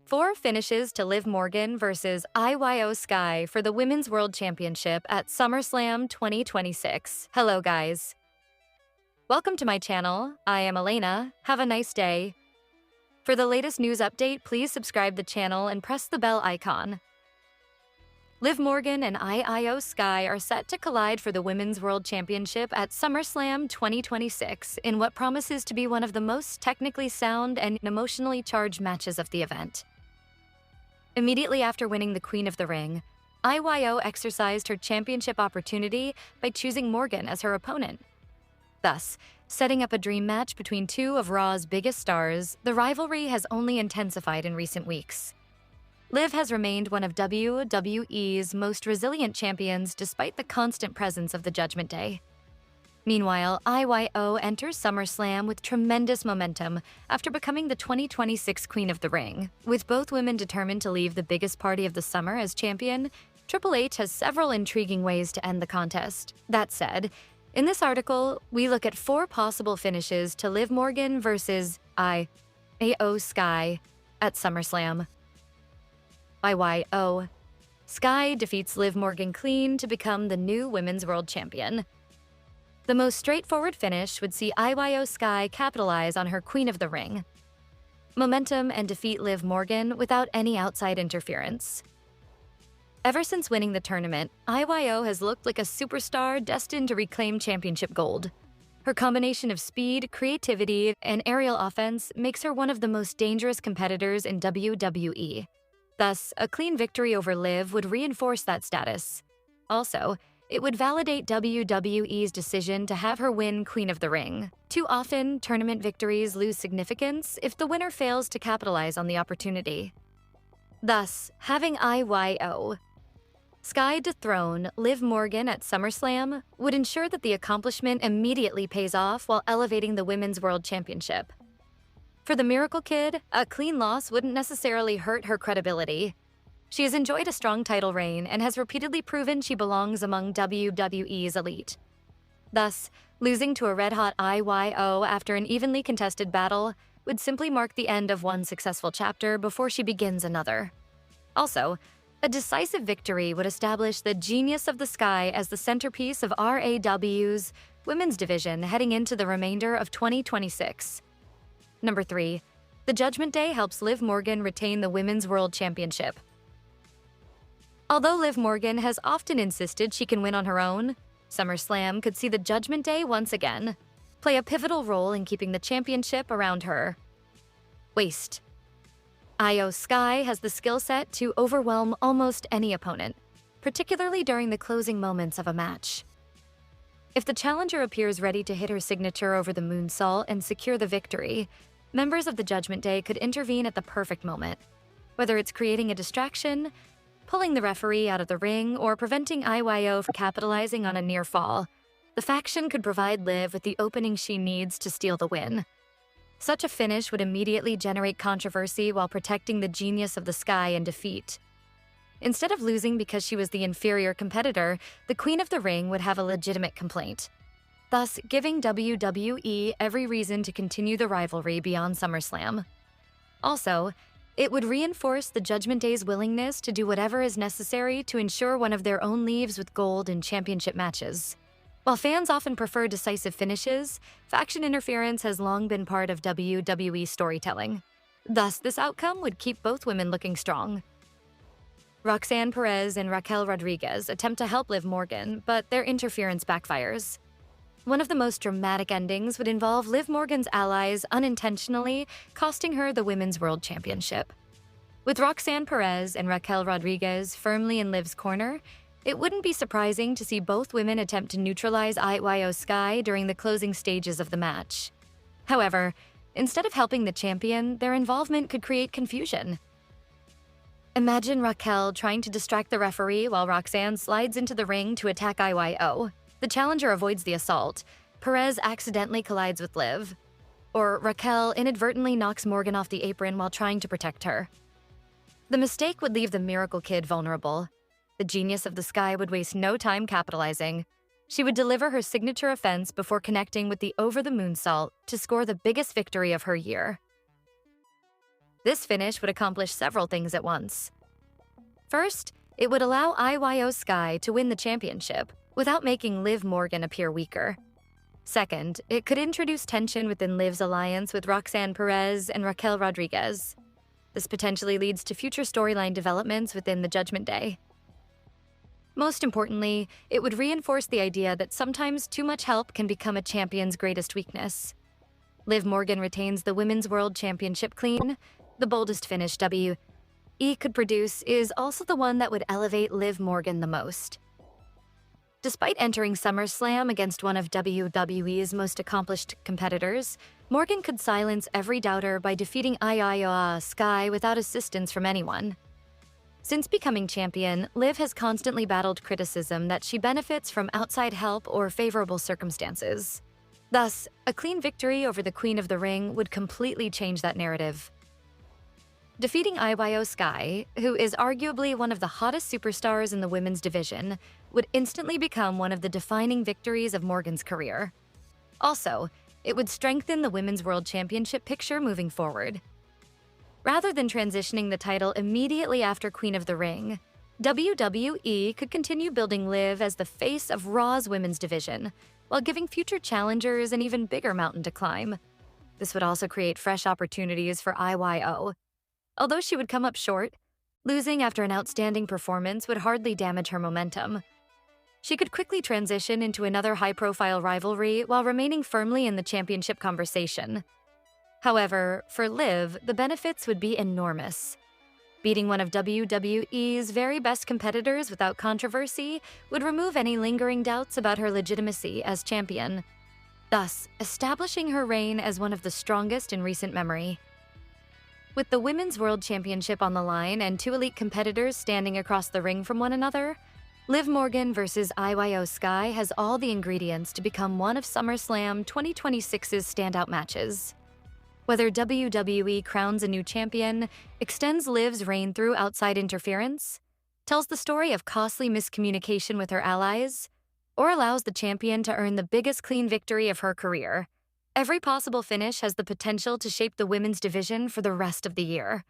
4 finishes to Liv Morgan versus IYO Sky for the Women's World Championship at SummerSlam 2026. Hello, guys. Welcome to my channel. I am Elena. Have a nice day. For the latest news update, please subscribe the channel and press the bell icon. Liv Morgan and IYO Sky are set to collide for the Women's World Championship at SummerSlam 2026 in what promises to be one of the most technically sound and emotionally charged matches of the event. Immediately after winning the Queen of the Ring, IYO exercised her championship opportunity by choosing Morgan as her opponent. Thus, setting up a dream match between two of Raw's biggest stars, the rivalry has only intensified in recent weeks. Liv has remained one of WWE's most resilient champions despite the constant presence of the Judgment Day. Meanwhile, IYO enters SummerSlam with tremendous momentum after becoming the 2026 Queen of the Ring. With both women determined to leave the biggest party of the summer as champion, Triple H has several intriguing ways to end the contest. That said, in this article, we look at 4 possible finishes to Liv Morgan versus IYO Sky at SummerSlam. IYO. Sky defeats Liv Morgan clean to become the new Women's World Champion. The most straightforward finish would see IYO Sky capitalize on her Queen of the Ring momentum and defeat Liv Morgan without any outside interference. Ever since winning the tournament, IYO has looked like a superstar destined to reclaim championship gold. Her combination of speed, creativity, and aerial offense makes her one of the most dangerous competitors in WWE. Thus, a clean victory over Liv would reinforce that status. Also, it would validate WWE's decision to have her win Queen of the Ring. Too often, tournament victories lose significance if the winner fails to capitalize on the opportunity. Thus, having IYO Sky dethrone Liv Morgan at SummerSlam would ensure that the accomplishment immediately pays off while elevating the Women's World Championship. For the Miracle Kid, a clean loss wouldn't necessarily hurt her credibility. She has enjoyed a strong title reign and has repeatedly proven she belongs among WWE's elite. Thus, losing to a red-hot IYO after an evenly contested battle would simply mark the end of one successful chapter before she begins another. Also, a decisive victory would establish the genius of the Sky as the centerpiece of RAW's women's division heading into the remainder of 2026. Number 3. The Judgment Day helps Liv Morgan retain the Women's World Championship. Although Liv Morgan has often insisted she can win on her own, SummerSlam could see the Judgment Day once again play a pivotal role in keeping the championship around her waist. IYO Sky has the skill set to overwhelm almost any opponent, particularly during the closing moments of a match. If the challenger appears ready to hit her signature over the moonsault and secure the victory, members of the Judgment Day could intervene at the perfect moment. Whether it's creating a distraction, pulling the referee out of the ring, or preventing IYO from capitalizing on a near fall, the faction could provide Liv with the opening she needs to steal the win. Such a finish would immediately generate controversy while protecting the genius of the Sky in defeat. Instead of losing because she was the inferior competitor, the Queen of the Ring would have a legitimate complaint, thus giving WWE every reason to continue the rivalry beyond SummerSlam. Also, it would reinforce the Judgment Day's willingness to do whatever is necessary to ensure one of their own leaves with gold in championship matches. While fans often prefer decisive finishes, faction interference has long been part of WWE storytelling. Thus, this outcome would keep both women looking strong. Roxanne Perez and Raquel Rodriguez attempt to help Liv Morgan, but their interference backfires. One of the most dramatic endings would involve Liv Morgan's allies unintentionally costing her the Women's World Championship. With Roxanne Perez and Raquel Rodriguez firmly in Liv's corner, it wouldn't be surprising to see both women attempt to neutralize IYO Sky during the closing stages of the match. However, instead of helping the champion, their involvement could create confusion. Imagine Raquel trying to distract the referee while Roxanne slides into the ring to attack IYO. The challenger avoids the assault. Perez accidentally collides with Liv. Or Raquel inadvertently knocks Morgan off the apron while trying to protect her. The mistake would leave the Miracle Kid vulnerable. The genius of the Sky would waste no time capitalizing. She would deliver her signature offense before connecting with the over-the-moonsault to score the biggest victory of her year. This finish would accomplish several things at once. First, it would allow IYO Sky to win the championship without making Liv Morgan appear weaker. Second, it could introduce tension within Liv's alliance with Roxanne Perez and Raquel Rodriguez. This potentially leads to future storyline developments within the Judgment Day. Most importantly, it would reinforce the idea that sometimes too much help can become a champion's greatest weakness. Liv Morgan retains the Women's World Championship clean. The boldest finish WE could produce is also the one that would elevate Liv Morgan the most. Despite entering SummerSlam against one of WWE's most accomplished competitors, Morgan could silence every doubter by defeating IYO Sky without assistance from anyone. Since becoming champion, Liv has constantly battled criticism that she benefits from outside help or favorable circumstances. Thus, a clean victory over the Queen of the Ring would completely change that narrative. Defeating IYO Sky, who is arguably one of the hottest superstars in the women's division, would instantly become one of the defining victories of Morgan's career. Also, it would strengthen the Women's World Championship picture moving forward. Rather than transitioning the title immediately after Queen of the Ring, WWE could continue building Liv as the face of Raw's women's division, while giving future challengers an even bigger mountain to climb. This would also create fresh opportunities for IYO. Although she would come up short, losing after an outstanding performance would hardly damage her momentum. She could quickly transition into another high-profile rivalry while remaining firmly in the championship conversation. However, for Liv, the benefits would be enormous. Beating one of WWE's very best competitors without controversy would remove any lingering doubts about her legitimacy as champion, thus establishing her reign as one of the strongest in recent memory. With the Women's World Championship on the line and two elite competitors standing across the ring from one another, Liv Morgan versus IYO Sky has all the ingredients to become one of SummerSlam 2026's standout matches. Whether WWE crowns a new champion, extends Liv's reign through outside interference, tells the story of costly miscommunication with her allies, or allows the champion to earn the biggest clean victory of her career, every possible finish has the potential to shape the women's division for the rest of the year.